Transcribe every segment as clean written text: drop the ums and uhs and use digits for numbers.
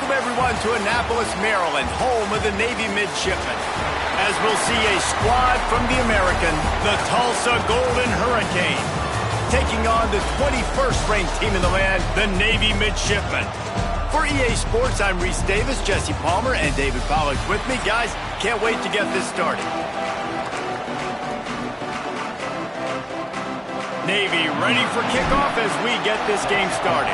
Welcome, everyone, to Annapolis, Maryland, home of the Navy Midshipmen. As we'll see a squad from the American, the Tulsa Golden Hurricane, taking on the 21st-ranked team in the land, the Navy Midshipmen. For EA Sports, I'm Reese Davis, Jesse Palmer, and David Pollack with me. Guys, can't wait to get this started. Navy ready for kickoff as we get this game started.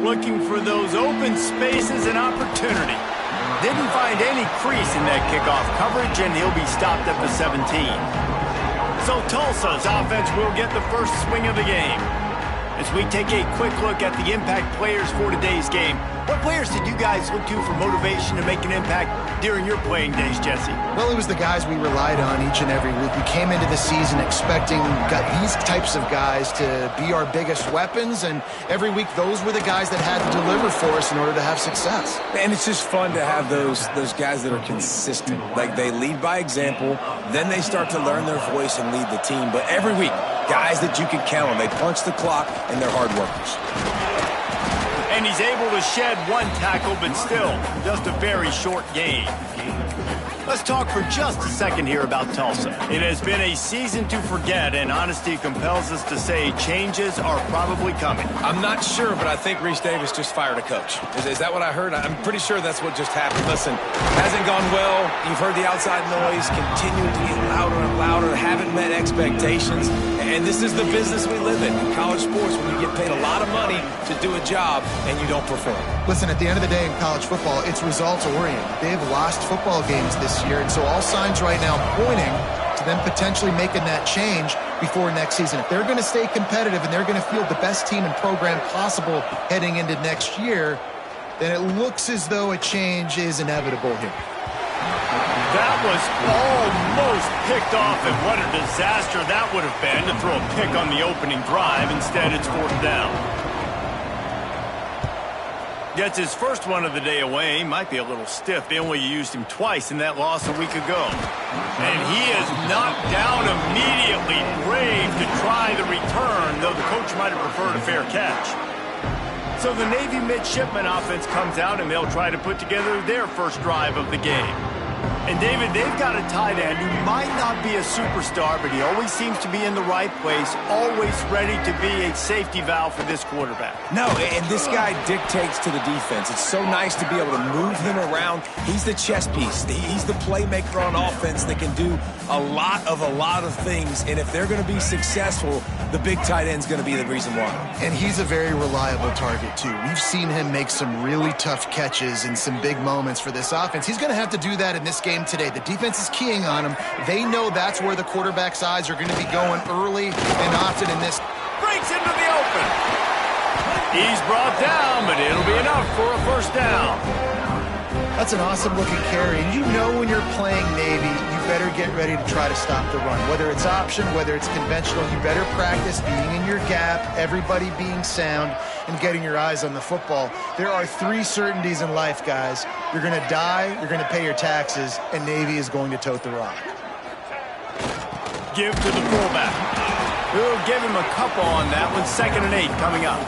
Looking for those open spaces and opportunity. Didn't find any crease in that kickoff coverage, and he'll be stopped at the 17. So Tulsa's offense will get the first swing of the game. As we take a quick look at the impact players for today's game, what players did you guys look to for motivation to make an impact during your playing days, Jesse? Well, it was the guys we relied on each and every week. We came into the season expecting these types of guys to be our biggest weapons, and every week those were the guys that had to deliver for us in order to have success. And it's just fun to have those guys that are consistent. Like, they lead by example, then they start to learn their voice and lead the team. But every week, guys that you can count on. They punch the clock, and they're hard workers. And he's able to shed one tackle, but still, just a very short game. Let's talk for just a second here about Tulsa. It has been a season to forget, and honesty compels us to say changes are probably coming. I'm not sure, but I think Reese Davis just fired a coach. Is that what I heard? I'm pretty sure that's what just happened. Listen, hasn't gone well. You've heard the outside noise, continue to get louder and louder, haven't met expectations. And this is the business we live in college sports, when you get paid a lot of money to do a job and you don't perform. Listen, at the end of the day in college football, it's results-oriented. They've lost football games this year, and so all signs right now pointing to them potentially making that change before next season. If they're going to stay competitive and they're going to field the best team and program possible heading into next year, then it looks as though a change is inevitable here. That was almost picked off, and what a disaster that would have been to throw a pick on the opening drive. Instead, it's fourth down. Gets his first one of the day away. Might be a little stiff. They only used him twice in that loss a week ago. And he is knocked down immediately. Brave to try the return, though the coach might have preferred a fair catch. So the Navy Midshipman offense comes out, and they'll try to put together their first drive of the game. And, David, they've got a tight end who might not be a superstar, but he always seems to be in the right place, always ready to be a safety valve for this quarterback. No, and this guy dictates to the defense. It's so nice to be able to move him around. He's the chess piece. He's the playmaker on offense that can do a lot of things. And if they're going to be successful, the big tight end's going to be the reason why. And he's a very reliable target, too. We've seen him make some really tough catches and some big moments for this offense. He's going to have to do that in this game today. The defense is keying on him. They know that's where the quarterback's eyes are going to be going early and often in this. Breaks into the open. He's brought down, but it'll be enough for a first down. That's an awesome-looking carry. And you know when you're playing Navy, you better get ready to try to stop the run. Whether it's option, whether it's conventional, you better practice being in your gap, everybody being sound, and getting your eyes on the football. There are three certainties in life, guys. You're going to die, you're going to pay your taxes, and Navy is going to tote the rock. Give to the fullback. We'll give him a couple on that one. 2nd and 8 coming up.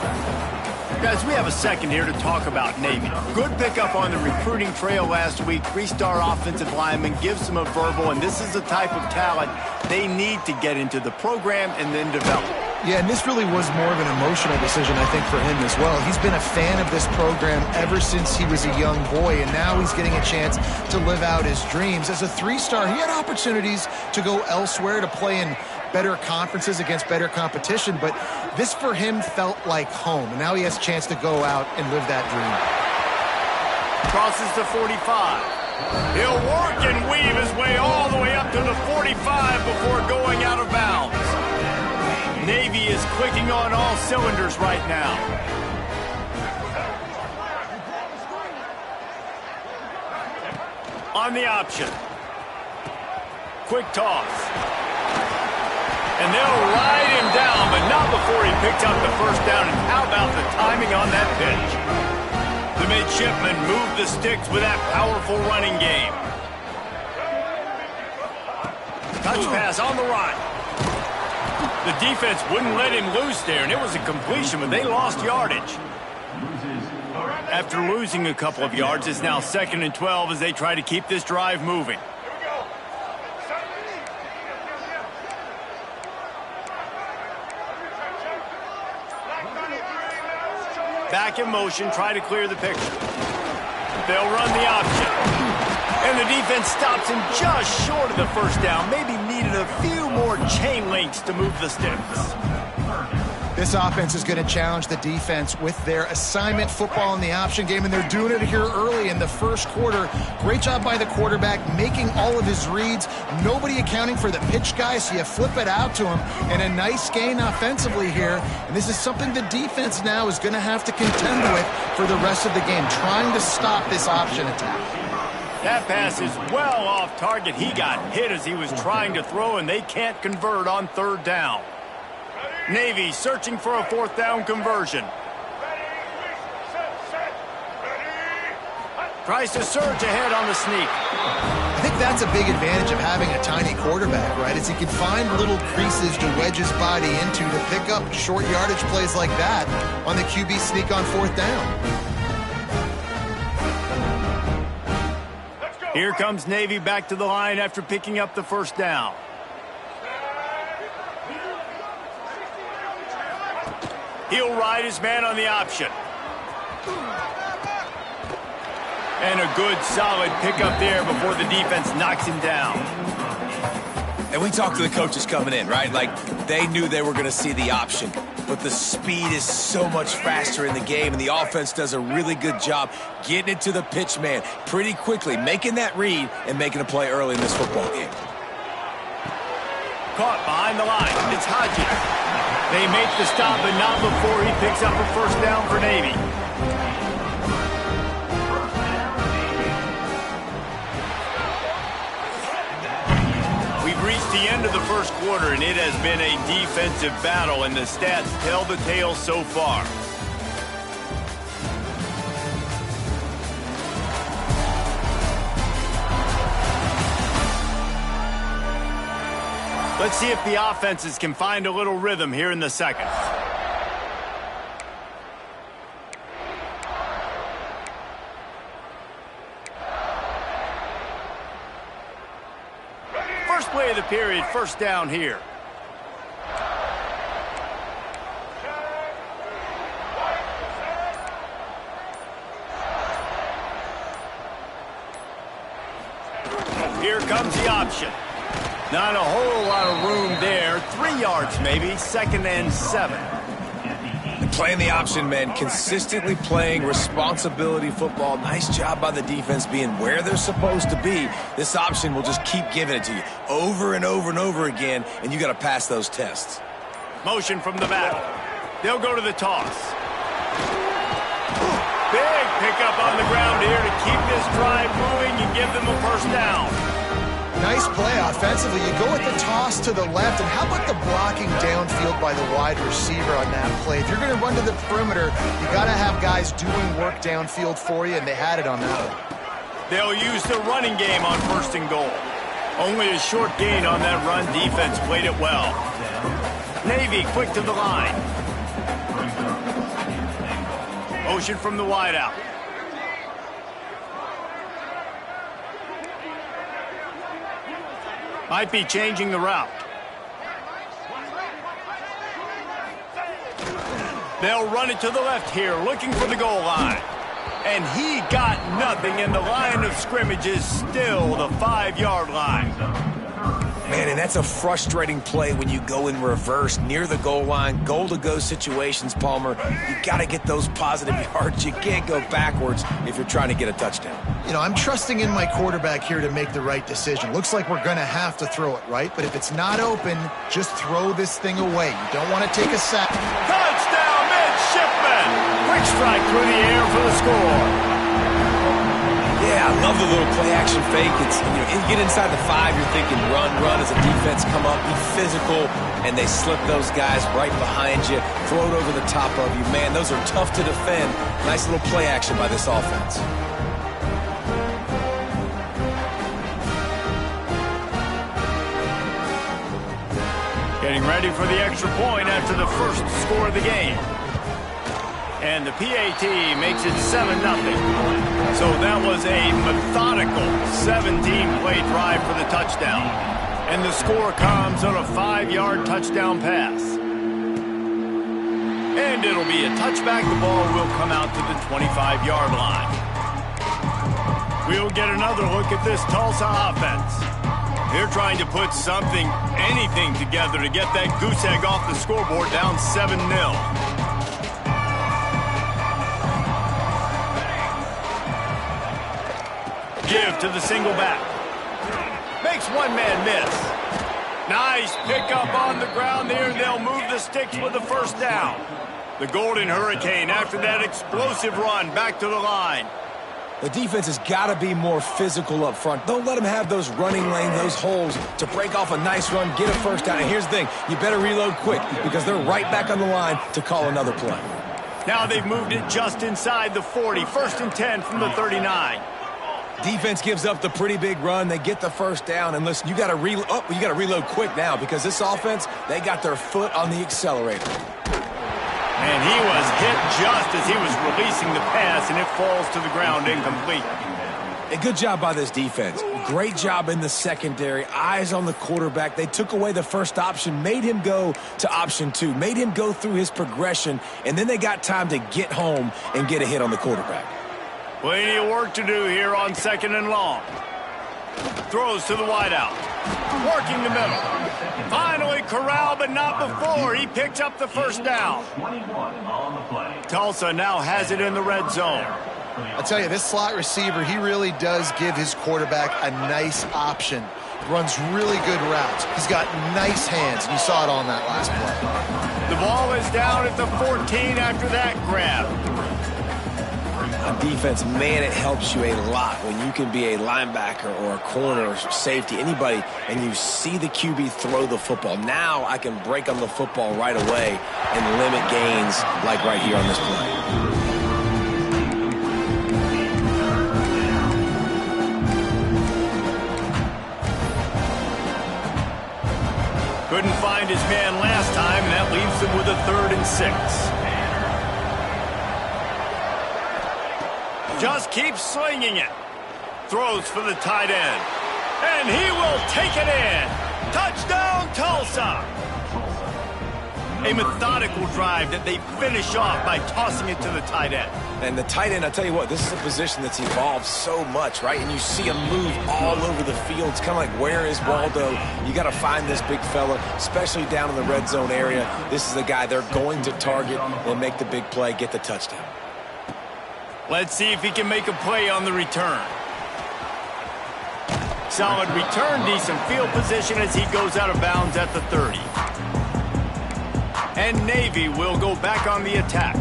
Guys, we have a second here to talk about Navy. Good pickup on the recruiting trail last week. 3-star offensive lineman gives them a verbal, and this is the type of talent they need to get into the program and then develop. Yeah, and this really was more of an emotional decision, I think, for him as well. He's been a fan of this program ever since he was a young boy, and now he's getting a chance to live out his dreams. As a 3-star, he had opportunities to go elsewhere, to play in better conferences against better competition, but this for him felt like home, and now he has a chance to go out and live that dream. Crosses the 45. He'll work and weave his way all the way up to the 45 before going out of bounds. Navy is clicking on all cylinders right now. On the option. Quick toss. And they'll ride him down, but not before he picks up the first down. And how about the timing on that pitch? The midshipmen move the sticks with that powerful running game. Touch pass on the right. The defense wouldn't let him loose there, and it was a completion, but they lost yardage. After losing a couple of yards, it's now 2nd and 12 as they try to keep this drive moving. Back in motion, try to clear the picture. They'll run the option. And the defense stops him just short of the first down. Maybe needed a few more chain links to move the sticks. This offense is going to challenge the defense with their assignment football in the option game, and they're doing it here early in the first quarter. Great job by the quarterback, making all of his reads. Nobody accounting for the pitch guy, so you flip it out to him. And a nice gain offensively here. And this is something the defense now is going to have to contend with for the rest of the game, trying to stop this option attack. That pass is well off target. He got hit as he was trying to throw, and they can't convert on 3rd down. Navy searching for a 4th down conversion. Tries to surge ahead on the sneak. I think that's a big advantage of having a tiny quarterback, right? Is he can find little creases to wedge his body into to pick up short yardage plays like that on the QB sneak on 4th down. Here comes Navy back to the line after picking up the 1st down. He'll ride his man on the option. And a good, solid pickup there before the defense knocks him down. And we talked to the coaches coming in, right? Like, they knew they were going to see the option. But the speed is so much faster in the game, and the offense does a really good job getting it to the pitch man pretty quickly, making that read and making a play early in this football game. Caught behind the line. It's Hodges. They make the stop, but not before he picks up a 1st down for Navy. We've reached the end of the first quarter, and it has been a defensive battle, and the stats tell the tale so far. Let's see if the offenses can find a little rhythm here in the second. First play of the period, 1st down here. Here comes the option. Not a whole lot of room there. 3 yards maybe. 2nd and 7. Playing the option, man. Consistently playing responsibility football. Nice job by the defense being where they're supposed to be. This option will just keep giving it to you over and over and over again, and you got to pass those tests. Motion from the back. They'll go to the toss. Big pickup on the ground here to keep this drive moving and give them a 1st down. Nice play offensively. You go with the toss to the left, and how about the blocking downfield by the wide receiver on that play? If you're going to run to the perimeter, you got to have guys doing work downfield for you, and they had it on that one. They'll use the running game on 1st and goal. Only a short gain on that run. Defense played it well. Navy quick to the line. Motion from the wideout. Might be changing the route. They'll run it to the left here, looking for the goal line. And he got nothing, and the line of scrimmage is still the 5-yard line. Man, and that's a frustrating play when you go in reverse near the goal line, goal-to-go situations, Palmer. You got to get those positive yards. You can't go backwards if you're trying to get a touchdown. You know, I'm trusting in my quarterback here to make the right decision. Looks like we're going to have to throw it, right? But if it's not open, just throw this thing away. You don't want to take a sack. Touchdown, midshipman! Quick strike through the air for the score. Yeah, I love the little play-action fake. It's, you get inside the 5, you're thinking run as a defense come up, be physical, and they slip those guys right behind you, throw it over the top of you. Man, those are tough to defend. Nice little play-action by this offense. Getting ready for the extra point after the first score of the game. And the PAT makes it 7-0. So that was a methodical 17-play drive for the touchdown. And the score comes on a 5-yard touchdown pass. And it'll be a touchback. The ball will come out to the 25-yard line. We'll get another look at this Tulsa offense. They're trying to put something, anything together to get that goose egg off the scoreboard down 7-0. Give to the single back. Makes one man miss. Nice pickup on the ground there. They'll move the sticks with the first down. The Golden Hurricane after that explosive run back to the line. The defense has got to be more physical up front. Don't let them have those running lanes, those holes to break off a nice run, get a first down. And here's the thing, you better reload quick because they're right back on the line to call another play. Now they've moved it just inside the 40. 1st and 10 from the 39. Defense gives up the pretty big run. They get the first down. And listen, you got to reload quick now because this offense, they got their foot on the accelerator. And he was hit just as he was releasing the pass, and it falls to the ground incomplete. A good job by this defense. Great job in the secondary. Eyes on the quarterback. They took away the first option, made him go to option 2, made him go through his progression, and then they got time to get home and get a hit on the quarterback. Plenty of work to do here on 2nd and long. Throws to the wideout. Working the middle. Finally corralled, but not before. He picks up the first down. Tulsa now has it in the red zone. I tell you, this slot receiver, he really does give his quarterback a nice option. Runs really good routes. He's got nice hands, and you saw it on that last play. The ball is down at the 14 after that grab. On defense, man, it helps you a lot when you can be a linebacker or a corner or safety, anybody, and you see the QB throw the football. Now I can break on the football right away and limit gains like right here on this play. Couldn't find his man last time, and that leaves him with a 3rd and 6. Just keeps slinging it. Throws for the tight end. And he will take it in. Touchdown, Tulsa. A methodical drive that they finish off by tossing it to the tight end. And the tight end, I tell you what, this is a position that's evolved so much, right? And you see him move all over the field. It's kind of like, where is Waldo? You got to find this big fella, especially down in the red zone area. This is the guy they're going to target and make the big play, get the touchdown. Let's see if he can make a play on the return. Solid return, decent field position as he goes out of bounds at the 30. And Navy will go back on the attack.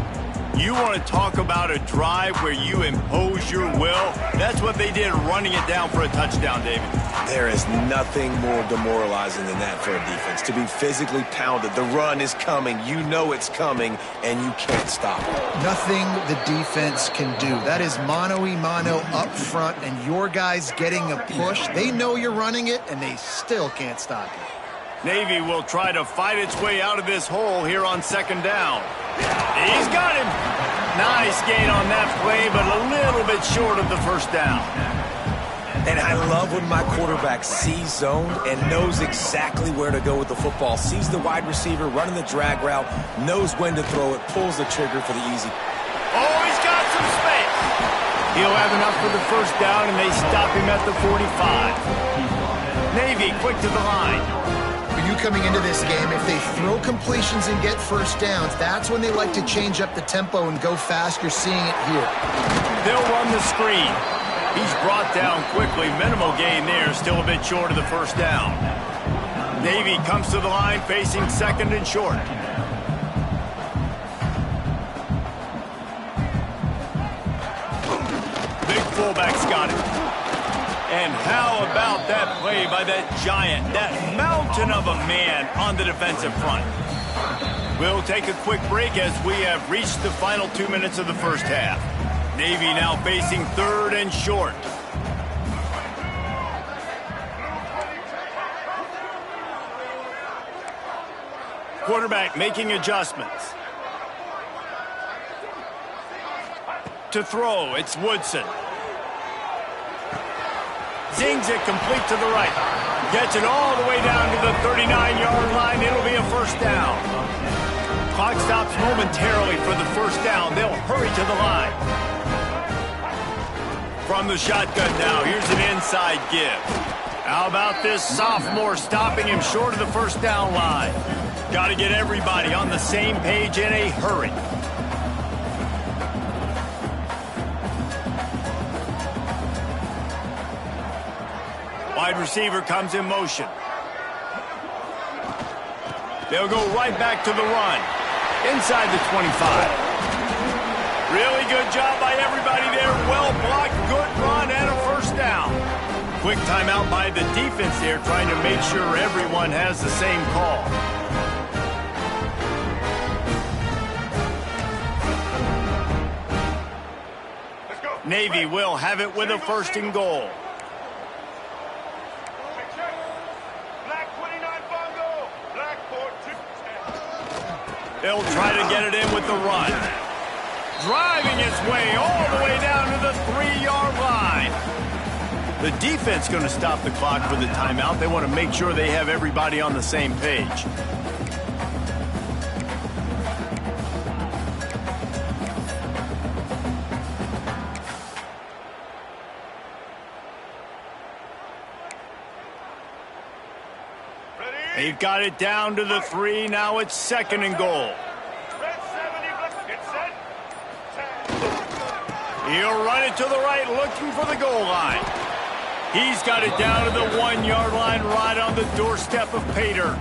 You want to talk about a drive where you impose your will? That's what they did, running it down for a touchdown, David. There is nothing more demoralizing than that for a defense, to be physically pounded. The run is coming. You know it's coming, and you can't stop it. Nothing the defense can do. That is mano-a-mano up front, and your guys getting a push. They know you're running it, and they still can't stop it. Navy will try to fight its way out of this hole here on 2nd down. He's got him. Nice gain on that play, but a little bit short of the first down. And I love when my quarterback sees zone and knows exactly where to go with the football. Sees the wide receiver running the drag route, knows when to throw it, pulls the trigger for the easy. Oh, he's got some space. He'll have enough for the first down, and they stop him at the 45. Navy quick to the line. For you coming into this game, if they throw completions and get first downs, that's when they like to change up the tempo and go fast. You're seeing it here. They'll run the screen. He's brought down quickly. Minimal gain there, still a bit short of the first down. Navy comes to the line facing 2nd and short. Big fullback's got it. And how about that play by that giant, that mountain of a man on the defensive front? We'll take a quick break as we have reached the final 2 minutes of the first half. Navy now facing 3rd and short. Quarterback making adjustments. To throw, it's Woodson. Zings it complete to the right. Gets it all the way down to the 39-yard line. It'll be a first down. Clock stops momentarily for the first down. They'll hurry to the line. From the shotgun now, here's an inside give. How about this sophomore stopping him short of the first down line? Got to get everybody on the same page in a hurry. Wide receiver comes in motion. They'll go right back to the run. Inside the 25. Really good job by everybody there. Well blocked, good run, and a first down. Quick timeout by the defense there, trying to make sure everyone has the same call. Let's go. Navy will have it with a first and goal. They'll try to get it in with the run. Driving its way all the way down to the 3-yard line. The defense going to stop the clock with a timeout. They want to make sure they have everybody on the same page. They've got it down to the 3. Now it's second and goal. He'll run it to the right, looking for the goal line. He's got it down to the 1-yard line, right on the doorstep of Pater.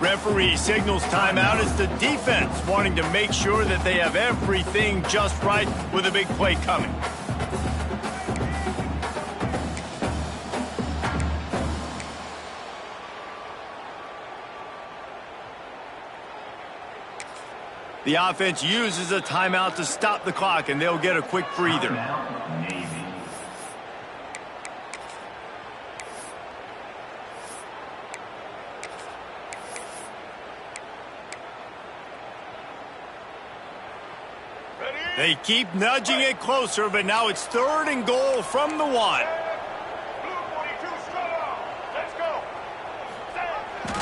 Referee signals timeout as the defense wanting to make sure that they have everything just right with a big play coming. The offense uses a timeout to stop the clock, and they'll get a quick breather. They keep nudging it closer, but now it's third and goal from the 1.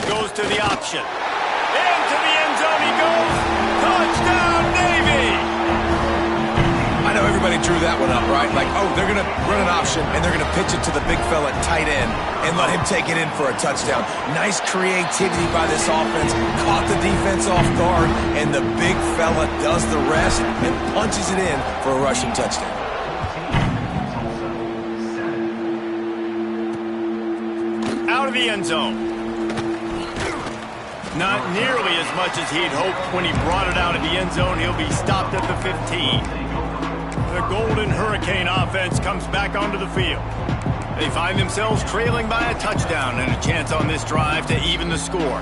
Goes to the option. Into the end zone he goes. Touchdown, Navy! I know everybody drew that one up, right? Like, oh, they're going to run an option, and they're going to pitch it to the big fella at tight end and let him take it in for a touchdown. Nice creativity by this offense. Caught the defense off guard, and the big fella does the rest and punches it in for a rushing touchdown. Out of the end zone. Not nearly as much as he'd hoped when he brought it out of the end zone. He'll be stopped at the 15. The Golden Hurricane offense comes back onto the field. They find themselves trailing by a touchdown and a chance on this drive to even the score.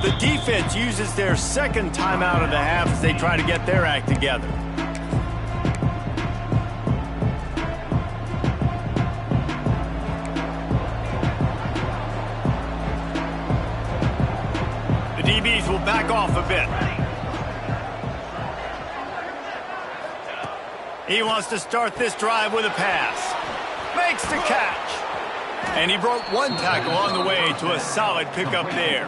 The defense uses their second timeout of the half as they try to get their act together. DBs will back off a bit. He wants to start this drive with a pass. Makes the catch. And he broke one tackle on the way to a solid pickup there.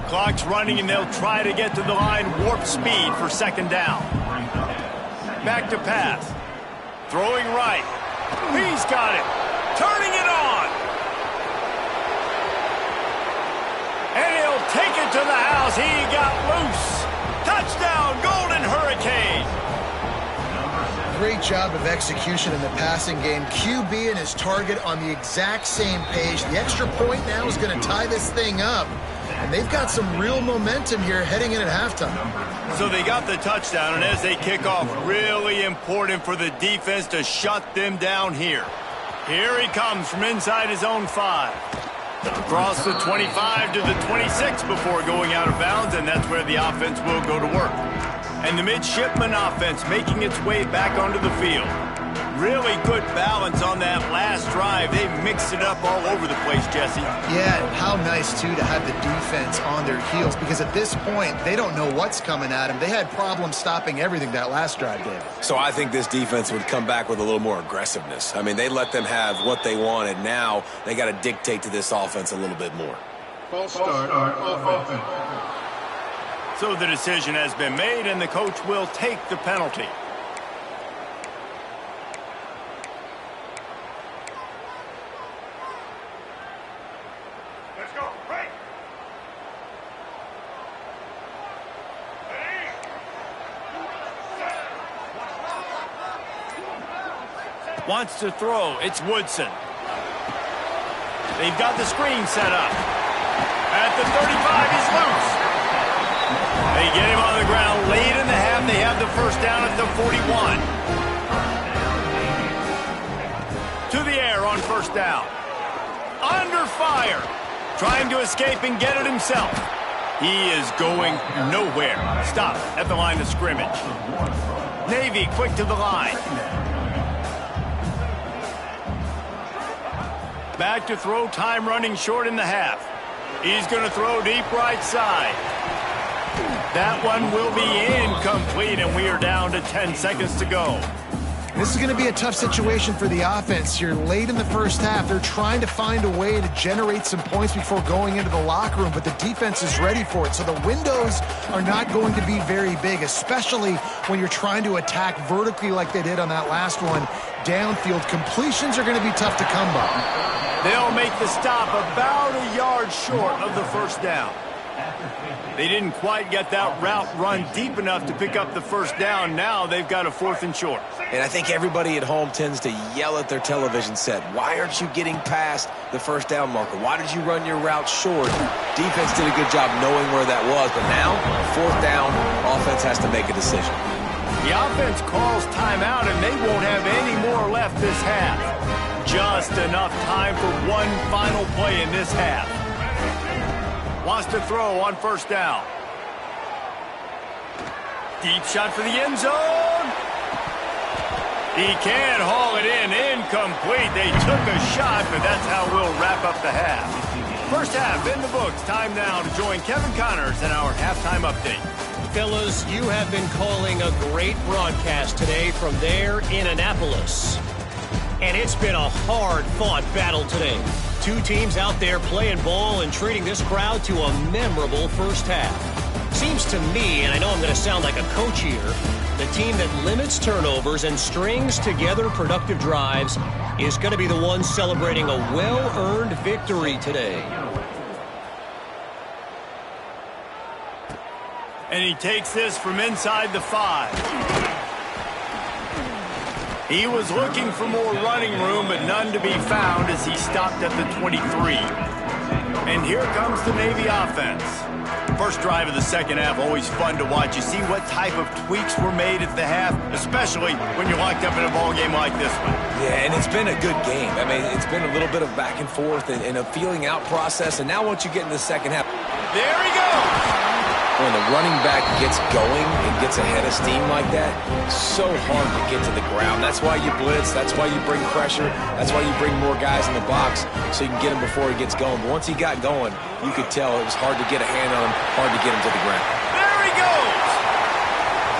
Clock's running, and they'll try to get to the line warp speed for second down. Back to pass. Throwing right. He's got it. Turning it on. And he'll take it to the house. He got loose. Touchdown, Golden Hurricane. Great job of execution in the passing game. QB and his target on the exact same page. The extra point now is going to tie this thing up. And they've got some real momentum here heading in at halftime. So they got the touchdown, and as they kick off, really important for the defense to shut them down here. Here he comes from inside his own 5. Across the 25 to the 26 before going out of bounds, and that's where the offense will go to work. And the midshipman offense making its way back onto the field. Really good balance on that last drive. They mixed it up all over the place, Jesse. Yeah, and how nice, too, to have the defense on their heels, because at this point, they don't know what's coming at them. They had problems stopping everything that last drive, David. So I think this defense would come back with a little more aggressiveness. I mean, they let them have what they wanted. Now they got to dictate to this offense a little bit more. False start on offense. So the decision has been made, and the coach will take the penalty. Let's go. Right. Wants to throw. It's Woodson. They've got the screen set up. At the 35, he's loose. They get him on the ground late in the half. They have the first down at the 41. To the air on first down. Under fire. Trying to escape and get it himself. He is going nowhere. Stop at the line of scrimmage. Navy quick to the line. Back to throw, time running short in the half. He's going to throw deep right side. That one will be incomplete, and we are down to 10 seconds to go. This is going to be a tough situation for the offense here. Late in the first half, they're trying to find a way to generate some points before going into the locker room, but the defense is ready for it. So the windows are not going to be very big, especially when you're trying to attack vertically like they did on that last one. Downfield completions are going to be tough to come by. They'll make the stop about a yard short of the first down. They didn't quite get that route run deep enough to pick up the first down. Now they've got a 4th and short. And I think everybody at home tends to yell at their television set. Why aren't you getting past the first down marker? Why did you run your route short? Defense did a good job knowing where that was, but now, 4th down, offense has to make a decision. The offense calls timeout, and they won't have any more left this half. Just enough time for one final play in this half. Wants to throw on first down. Deep shot for the end zone. He can haul it in. Incomplete. They took a shot, but that's how we'll wrap up the half. First half in the books. Time now to join Kevin Connors in our halftime update. Fellas, you have been calling a great broadcast today from there in Annapolis. And it's been a hard-fought battle today. Two teams out there playing ball and treating this crowd to a memorable first half. Seems to me, and I know I'm going to sound like a coach here, the team that limits turnovers and strings together productive drives is going to be the one celebrating a well-earned victory today. And he takes this from inside the 5. He was looking for more running room, but none to be found as he stopped at the 23. And here comes the Navy offense. First drive of the second half, always fun to watch. You see what type of tweaks were made at the half, especially when you're locked up in a ball game like this one. Yeah, and it's been a good game. I mean, it's been a little bit of back and forth and a feeling out process. And now once you get in the second half, there he goes. When the running back gets going and gets ahead of steam like that, so hard to get to the ground. That's why you blitz. That's why you bring pressure. That's why you bring more guys in the box so you can get him before he gets going. But once he got going, you could tell it was hard to get a hand on him, hard to get him to the ground. There he goes.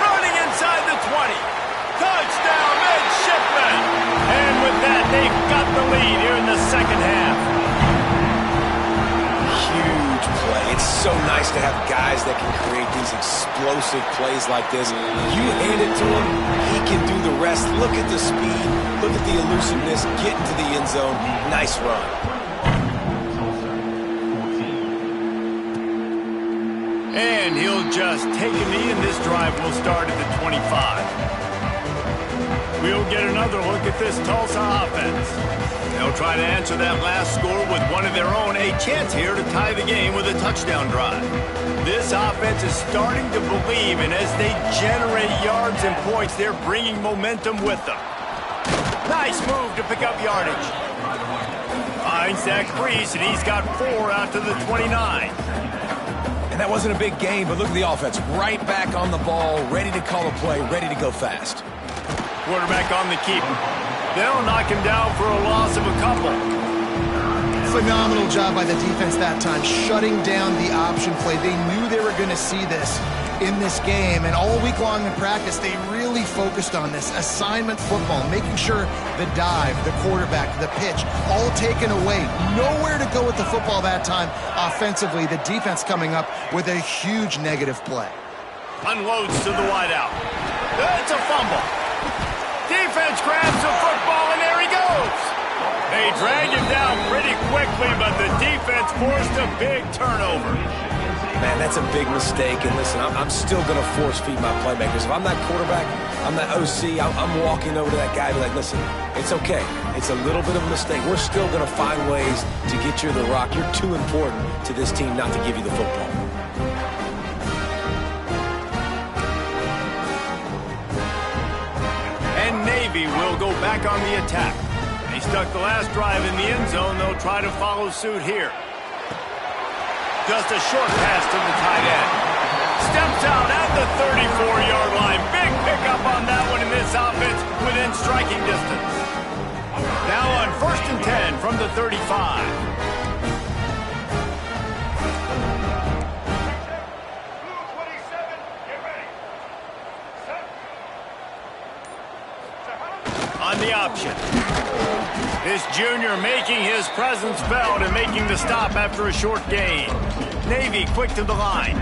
Running inside the 20. Touchdown, midshipman. And with that, they've got the lead here in the second half. Huge play. It's so nice to have guys that can create these explosive plays like this. You hand it to him, he can do the rest. Look at the speed. Look at the elusiveness. Get into the end zone. Nice run. And he'll just take a knee, and this drive will start at the 25. We'll get another look at this Tulsa offense. They'll try to answer that last score with one of their own. A chance here to tie the game with a touchdown drive. This offense is starting to believe, and as they generate yards and points, they're bringing momentum with them. Nice move to pick up yardage. Finds that crease, and he's got 4 out to the 29. And that wasn't a big gain, but look at the offense. Right back on the ball, ready to call a play, ready to go fast. Quarterback on the keeper. They'll knock him down for a loss of a couple. Phenomenal job by the defense that time, shutting down the option play. They knew they were going to see this in this game, and all week long in practice, they really focused on this assignment football, making sure the dive, the quarterback, the pitch, all taken away. Nowhere to go with the football that time offensively. The defense coming up with a huge negative play. Unloads to the wideout. It's a fumble. Defense grabs the football, and there he goes. They drag him down pretty quickly, but the defense forced a big turnover. Man, that's a big mistake. And listen, I'm still going to force feed my playmakers. If I'm that quarterback, I'm that OC, I'm walking over to that guy and be like, listen, it's okay. It's a little bit of a mistake. We're still going to find ways to get you the rock. You're too important to this team not to give you the football. And Navy will go back on the attack. They stuck the last drive in the end zone. They'll try to follow suit here. Just a short pass to the tight end. Steps out at the 34-yard line. Big pickup on that one in this offense within striking distance. Now on 1st and 10 from the 35. On the option. This junior making his presence felt and making the stop after a short gain. Navy quick to the line.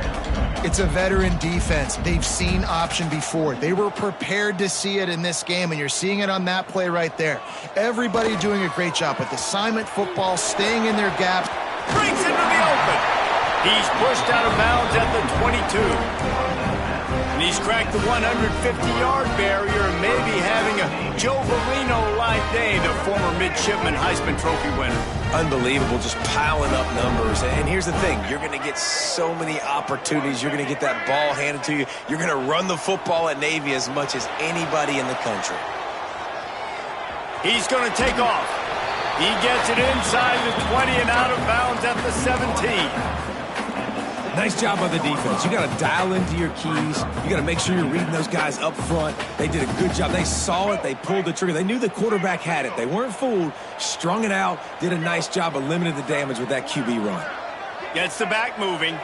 It's a veteran defense. They've seen option before. They were prepared to see it in this game, and you're seeing it on that play right there. Everybody doing a great job with assignment football, staying in their gaps. Breaks into the open. He's pushed out of bounds at the 22. And he's cracked the 150-yard barrier and maybe having a Joe Marino-like day, the former midshipman Heisman Trophy winner. Unbelievable, just piling up numbers. And here's the thing, you're going to get so many opportunities. You're going to get that ball handed to you. You're going to run the football at Navy as much as anybody in the country. He's going to take off. He gets it inside the 20 and out of bounds at the 17. Nice job by the defense. You got to dial into your keys. You got to make sure you're reading those guys up front. They did a good job. They saw it. They pulled the trigger. They knew the quarterback had it. They weren't fooled. Strung it out. Did a nice job of limiting the damage with that QB run. Gets the back moving.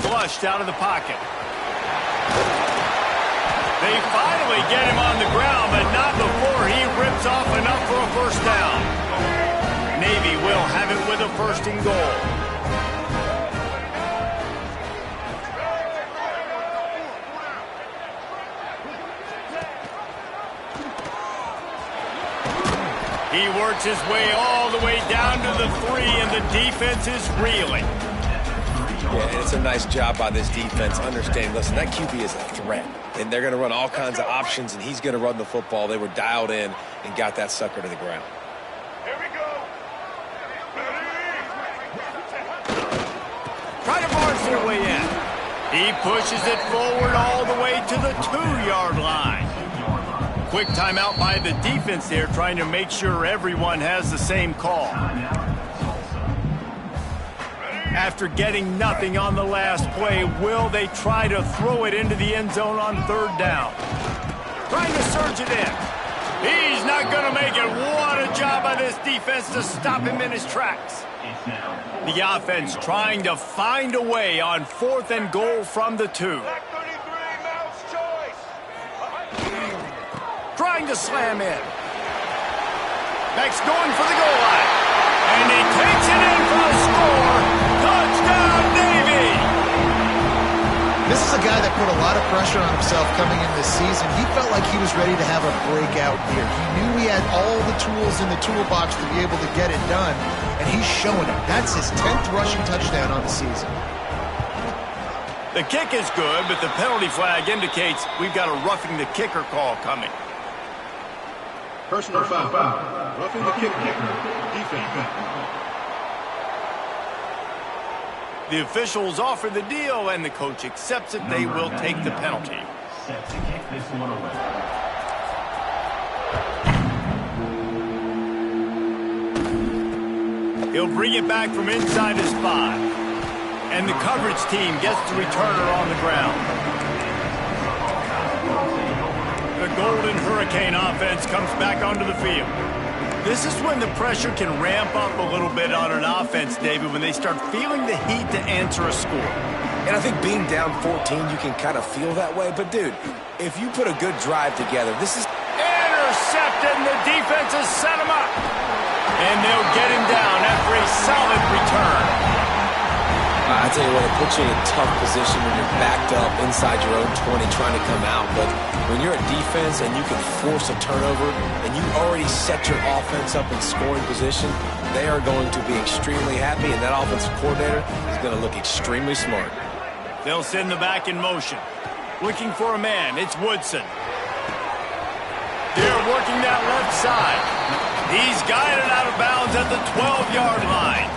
Flushed out of the pocket. They finally get him on the ground, but not before he rips off enough for a first down. Navy will have it with a 1st and goal. He works his way all the way down to the 3, and the defense is reeling. Yeah, and it's a nice job by this defense. Understand, listen, that QB is a threat, and they're going to run all kinds of options, and he's going to run the football. They were dialed in and got that sucker to the ground. Here we go. Try to barge their way in. He pushes it forward all the way to the 2-yard line. Quick timeout by the defense there, trying to make sure everyone has the same call. After getting nothing on the last play, will they try to throw it into the end zone on 3rd down? Trying to surge it in. He's not going to make it. What a job by this defense to stop him in his tracks. The offense trying to find a way on 4th and goal from the 2. Trying to slam in. Next going for the goal line. And he takes it in for a score. Touchdown, Navy! This is a guy that put a lot of pressure on himself coming in this season. He felt like he was ready to have a breakout year. He knew he had all the tools in the toolbox to be able to get it done, and he's showing it. That's his 10th rushing touchdown on the season. The kick is good, but the penalty flag indicates we've got a roughing the kicker call coming. Personal foul. Roughing the kicker. Defense. The officials offer the deal, and the coach accepts it. They will take the penalty. Set to kick this one away. He'll bring it back from inside his 5. And the coverage team gets the returner on the ground. Golden Hurricane offense comes back onto the field. This is when the pressure can ramp up a little bit on an offense, David, when they start feeling the heat to answer a score. And I think being down 14, you can kind of feel that way. But, dude, if you put a good drive together, this is... Intercepted, and the defense has set him up. And they'll get him down after a solid return. I tell you what, it puts you in a tough position when you're backed up inside your own 20 trying to come out. But when you're a defense and you can force a turnover and you already set your offense up in scoring position, they are going to be extremely happy, and that offensive coordinator is going to look extremely smart. They'll send the back in motion. Looking for a man. It's Woodson. They're working that left side. He's guided out of bounds at the 12-yard line.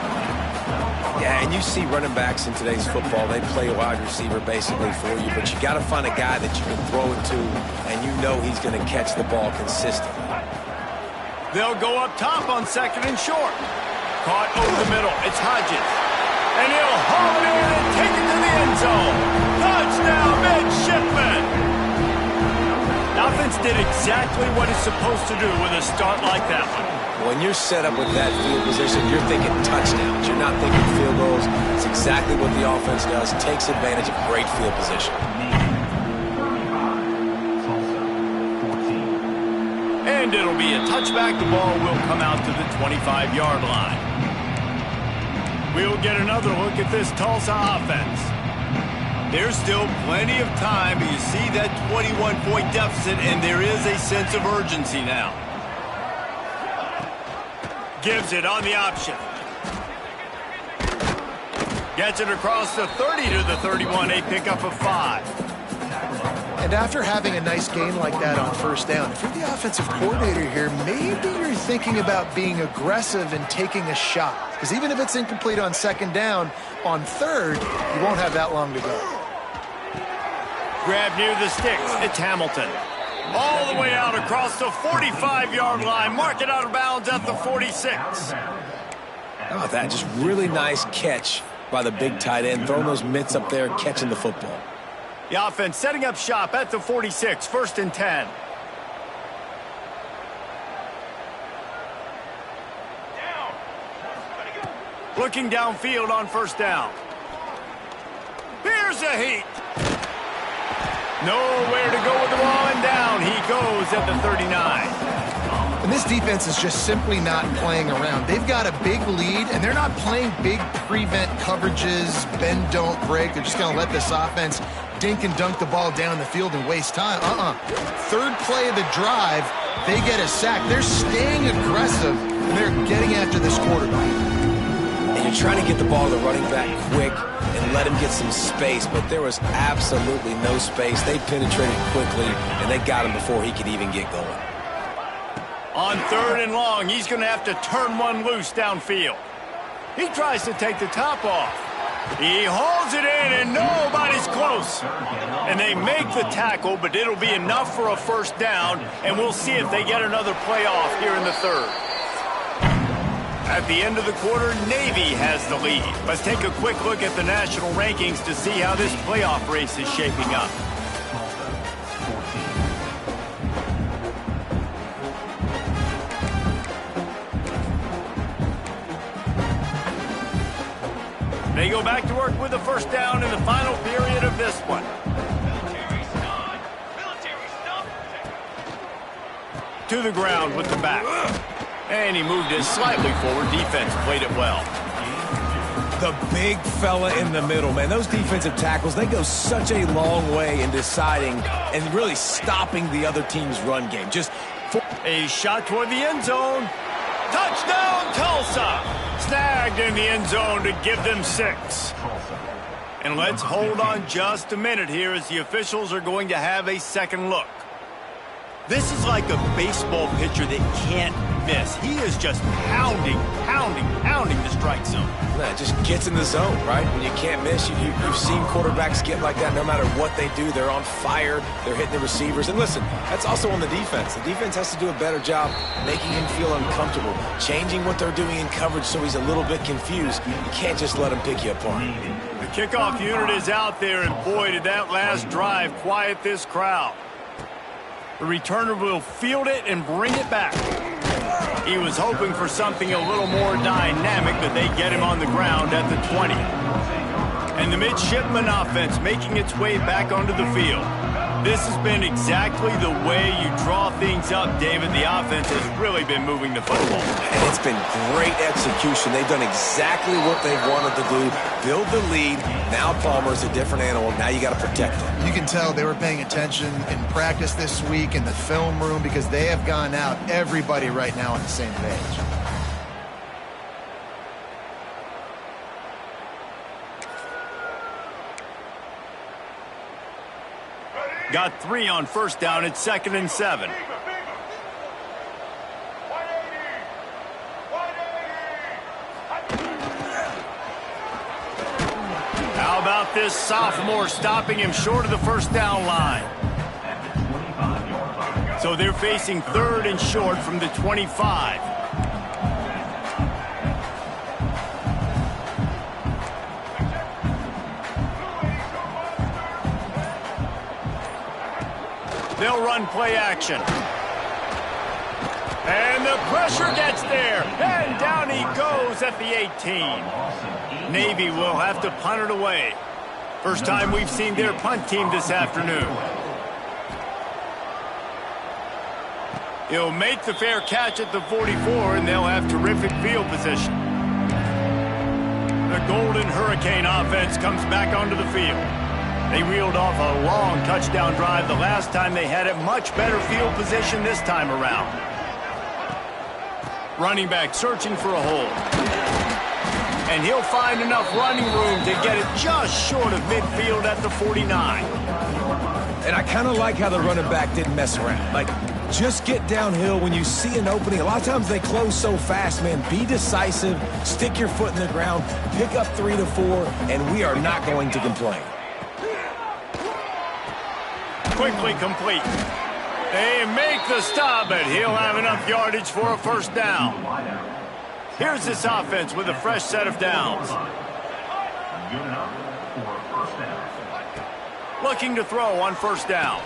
Yeah, and you see running backs in today's football, they play a wide receiver basically for you, but you got to find a guy that you can throw it to, and you know he's going to catch the ball consistently. They'll go up top on second and short. Caught over the middle. It's Hodges. And he'll haul it in and take it to the end zone. Touchdown, midshipman. The offense did exactly what it's supposed to do with a start like that one. When you're set up with that field position, you're thinking touchdowns. You're not thinking field goals. It's exactly what the offense does. Takes advantage of great field position. And it'll be a touchback. The ball will come out to the 25-yard line. We'll get another look at this Tulsa offense. There's still plenty of time, but you see that 21-point deficit, and there is a sense of urgency now. Gives it on the option. Gets it across the 30 to the 31, a pickup of 5. And after having a nice game like that on first down, if you're the offensive coordinator here, maybe you're thinking about being aggressive and taking a shot. Because even if it's incomplete on second down, on third, you won't have that long to go. Grab near the sticks. It's Hamilton. All the way out across the 45-yard line. Mark it out of bounds at the 46. How about that? Just really nice catch by the big tight end. Throwing those mitts up there, catching the football. The offense setting up shop at the 46. 1st and 10. Looking downfield on first down. Here's a heat. Nowhere to go with the ball, and down he goes at the 39. And this defense is just simply not playing around. They've got a big lead, and they're not playing big prevent coverages, bend, don't break. They're just going to let this offense dink and dunk the ball down the field and waste time. Third play of the drive, they get a sack. They're staying aggressive, and they're getting after this quarterback. And you're trying to get the ball to the running back quick and let him get some space, but there was absolutely no space. They penetrated quickly, and they got him before he could even get going. On 3rd and long, he's going to have to turn one loose downfield. He tries to take the top off. He hauls it in, and nobody's close. And they make the tackle, but it'll be enough for a first down, and we'll see if they get another play off here in the 3rd. At the end of the quarter, Navy has the lead. Let's take a quick look at the national rankings to see how this playoff race is shaping up. They go back to work with the first down in the final period of this one. To the ground with the back. And he moved it slightly forward. Defense played it well. The big fella in the middle, man. Those defensive tackles, they go such a long way in deciding and really stopping the other team's run game. Just a shot toward the end zone. Touchdown, Tulsa. Snagged in the end zone to give them 6. And let's hold on just a minute here as the officials are going to have a second look. This is like a baseball pitcher that can't miss. He is just pounding the strike zone. Yeah, just gets in the zone, right? When you can't miss, you've seen quarterbacks get like that no matter what they do. They're on fire. They're hitting the receivers. And listen, that's also on the defense. The defense has to do a better job making him feel uncomfortable, changing what they're doing in coverage so he's a little bit confused. You can't just let him pick you apart. The kickoff unit is out there, and boy, did that last drive quiet this crowd. The returner will field it and bring it back. He was hoping for something a little more dynamic, but they get him on the ground at the 20. And the midshipman offense making its way back onto the field. This has been exactly the way you draw things up, David. The offense has really been moving the football. And it's been great execution. They've done exactly what they wanted to do. Build the lead. Now Palmer's a different animal. Now you got to protect him. You can tell they were paying attention in practice this week in the film room because they have gone out, everybody right now on the same page. Got 3 on first down. It's 2nd and 7. How about this sophomore stopping him short of the first down line? So they're facing 3rd and short from the 25. They'll run play action. And the pressure gets there. And down he goes at the 18. Navy will have to punt it away. First time we've seen their punt team this afternoon. He'll make the fair catch at the 44, and they'll have terrific field position. The Golden Hurricane offense comes back onto the field. They reeled off a long touchdown drive the last time they had it. Much better field position this time around. Running back searching for a hole. And he'll find enough running room to get it just short of midfield at the 49. And I kind of like how the running back didn't mess around. Like, just get downhill when you see an opening. A lot of times they close so fast, man. Be decisive, stick your foot in the ground, pick up 3 to 4, and we are not going to complain. Quickly complete. They make the stop, but he'll have enough yardage for a first down. Here's this offense with a fresh set of downs. Looking to throw on first down.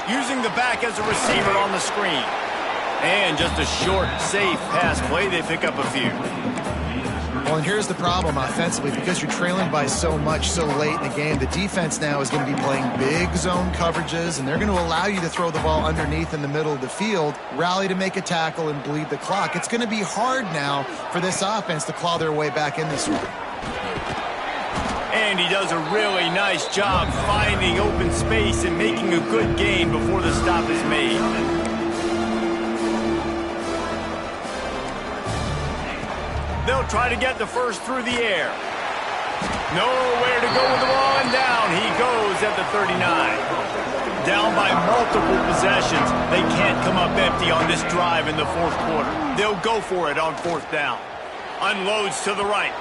Using the back as a receiver on the screen. And just a short, safe pass play. They pick up a few. Well, and here's the problem offensively. Because you're trailing by so much so late in the game, the defense now is going to be playing big zone coverages, and they're going to allow you to throw the ball underneath in the middle of the field, rally to make a tackle, and bleed the clock. It's going to be hard now for this offense to claw their way back in this one. And he does a really nice job finding open space and making a good gain before the stop is made. They'll try to get the first through the air. Nowhere to go with the ball, and down he goes at the 39. Down by multiple possessions. They can't come up empty on this drive in the fourth quarter. They'll go for it on fourth down. Unloads to the right.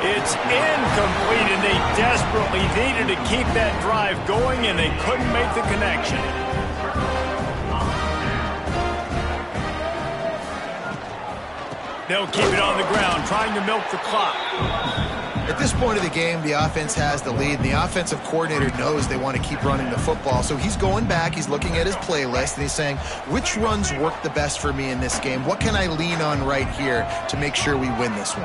It's incomplete, and they desperately needed to keep that drive going, and they couldn't make the connection. They'll keep it on the ground, trying to milk the clock. At this point of the game, the offense has the lead, and the offensive coordinator knows they want to keep running the football. So he's going back, he's looking at his playlist, and he's saying, which runs work the best for me in this game? What can I lean on right here to make sure we win this one?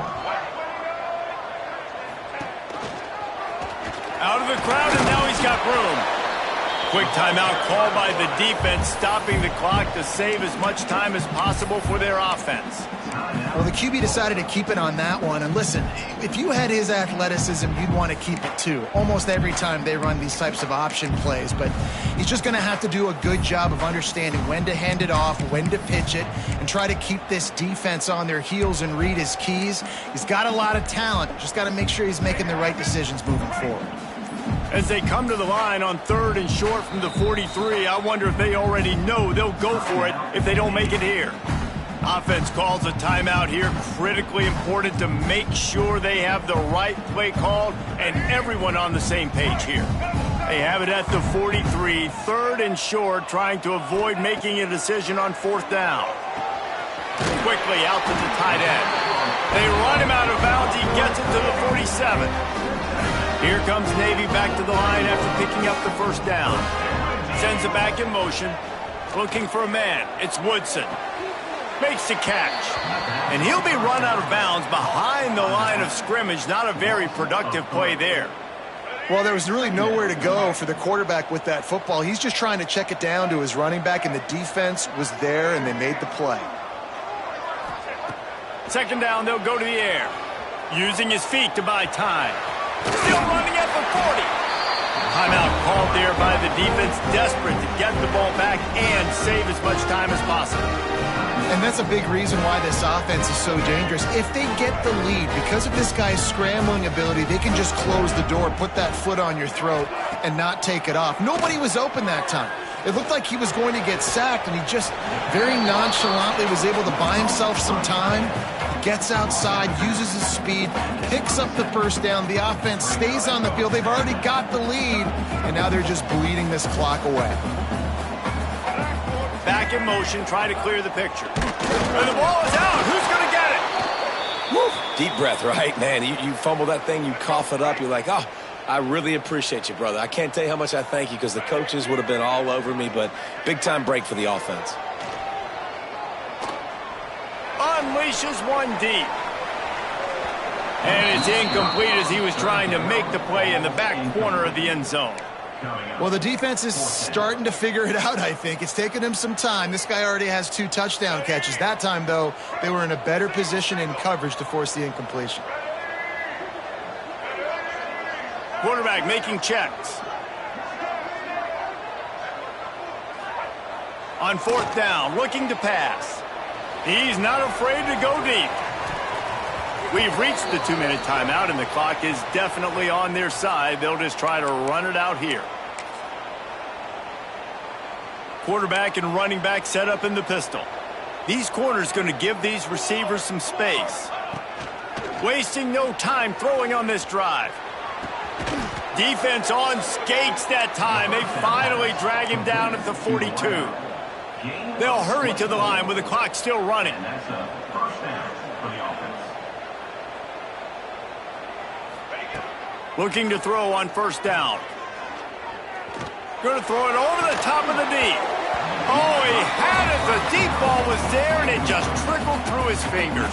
Out of the crowd, and now he's got room. Quick timeout called by the defense, stopping the clock to save as much time as possible for their offense. Well, the QB decided to keep it on that one. And listen, if you had his athleticism, you'd want to keep it too. Almost every time they run these types of option plays. But he's just going to have to do a good job of understanding when to hand it off, when to pitch it, and try to keep this defense on their heels and read his keys. He's got a lot of talent. Just got to make sure he's making the right decisions moving forward. As they come to the line on 3rd and short from the 43, I wonder if they already know they'll go for it if they don't make it here. Offense calls a timeout here. Critically important to make sure they have the right play called and everyone on the same page here. They have it at the 43, 3rd and short, trying to avoid making a decision on 4th down. Quickly out to the tight end. They run him out of bounds. He gets it to the 47. Here comes Navy back to the line after picking up the first down. Sends it back in motion. looking for a man. It's Woodson. Makes the catch. And he'll be run out of bounds behind the line of scrimmage. Not a very productive play there. Well, there was really nowhere to go for the quarterback with that football. He's just trying to check it down to his running back, and the defense was there, and they made the play. Second down, they'll go to the air. Using his feet to buy time. Still running at the 40. Timeout called there by the defense, desperate to get the ball back and save as much time as possible. And that's a big reason why this offense is so dangerous. If they get the lead, because of this guy's scrambling ability, they can just close the door, put that foot on your throat, and not take it off. Nobody was open that time. It looked like he was going to get sacked, and he just very nonchalantly was able to buy himself some time. Gets outside, uses his speed, picks up the first down. The offense stays on the field. They've already got the lead, and now they're just bleeding this clock away. Back in motion, try to clear the picture. And the ball is out. Who's going to get it? Woo. Deep breath, right? Man, you fumble that thing, you cough it up. You're like, oh, I really appreciate you, brother. I can't tell you how much I thank you because the coaches would have been all over me, but big-time break for the offense. Unleashes one deep. And it's incomplete as he was trying to make the play in the back corner of the end zone. Well, the defense is starting to figure it out, I think. It's taken him some time. This guy already has 2 touchdown catches. That time, though, they were in a better position in coverage to force the incompletion. Quarterback making checks. On fourth down, looking to pass. He's not afraid to go deep. We've reached the 2-minute timeout, and the clock is definitely on their side. They'll just try to run it out here. Quarterback and running back set up in the pistol. These corners going to give these receivers some space. Wasting no time throwing on this drive. Defense on skates that time. They finally drag him down at the 42. They'll hurry to the line with the clock still running. That's a first down for the offense. Looking to throw on first down. Going to throw it over the top of the deep. Oh, he had it. The deep ball was there, and it just trickled through his fingers.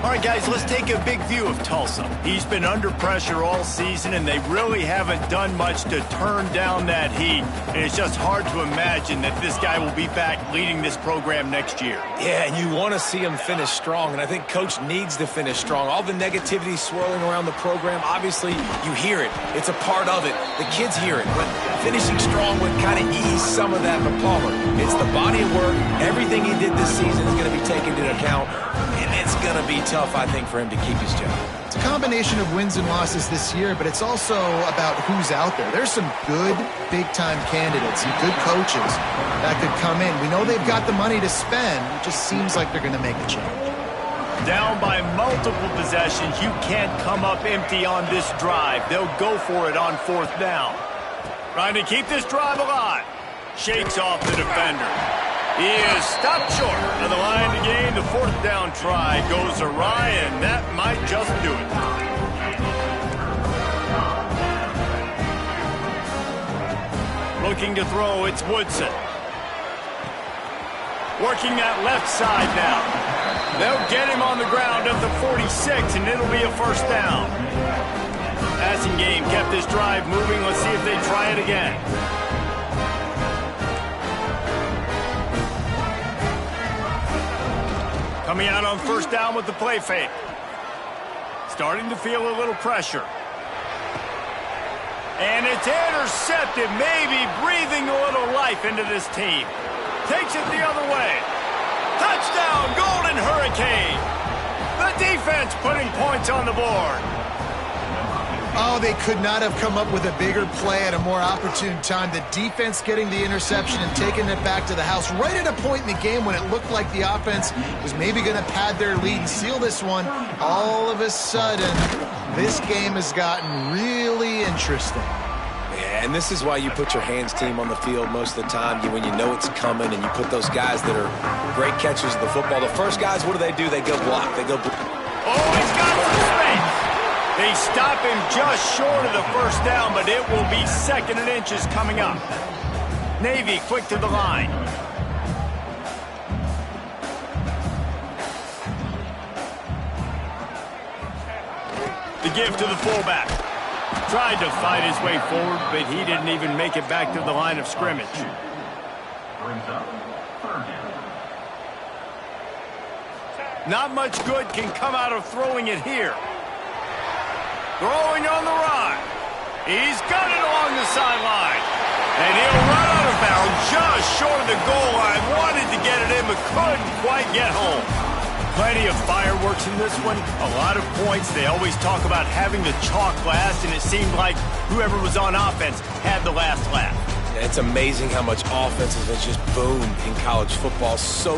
All right, guys, let's take a big view of Tulsa. He's been under pressure all season, and they really haven't done much to turn down that heat. And it's just hard to imagine that this guy will be back leading this program next year. Yeah, and you want to see him finish strong, and I think Coach needs to finish strong. All the negativity swirling around the program, obviously, you hear it. It's a part of it. The kids hear it, but finishing strong would kind of ease some of that for Palmer. It's the body of work. Everything he did this season is going to be taken into account, and it's going to be tough, I think, for him to keep his job. It's a combination of wins and losses this year, but it's also about who's out there. There's some good big-time candidates, some good coaches that could come in. We know they've got the money to spend. It just seems like they're going to make a change. Down by multiple possessions, you can't come up empty on this drive. They'll go for it on fourth down. Trying to keep this drive alive. Shakes off the defender. He is stopped short of the line to gain. The fourth down try goes awry, and that might just do it. Looking to throw, it's Woodson. Working that left side now. They'll get him on the ground at the 46, and it'll be a first down. Passing game kept this drive moving. Let's see if they try it again. Coming out on first down with the play fake. Starting to feel a little pressure. And it's intercepted, maybe breathing a little life into this team. Takes it the other way. Touchdown, Golden Hurricane. The defense putting points on the board. Oh, they could not have come up with a bigger play at a more opportune time. The defense getting the interception and taking it back to the house right at a point in the game when it looked like the offense was maybe going to pad their lead and seal this one. All of a sudden, this game has gotten really interesting. Yeah, and this is why you put your hands team on the field most of the time when you know it's coming, and you put those guys that are great catchers of the football. The first guys, what do? They go block. They go block. Oh, he's got some space. They stop him just short of the first down, but it will be second and inches coming up. Navy quick to the line. The give to the fullback. Tried to fight his way forward, but he didn't even make it back to the line of scrimmage. Brings up third down. Not much good can come out of throwing it here. Throwing on the run. He's got it along the sideline. And he'll run out of bounds just short of the goal line. Wanted to get it in, but couldn't quite get home. Plenty of fireworks in this one. A lot of points. They always talk about having the chalk last, and it seemed like whoever was on offense had the last laugh. Yeah, it's amazing how much offense has just boomed in college football. So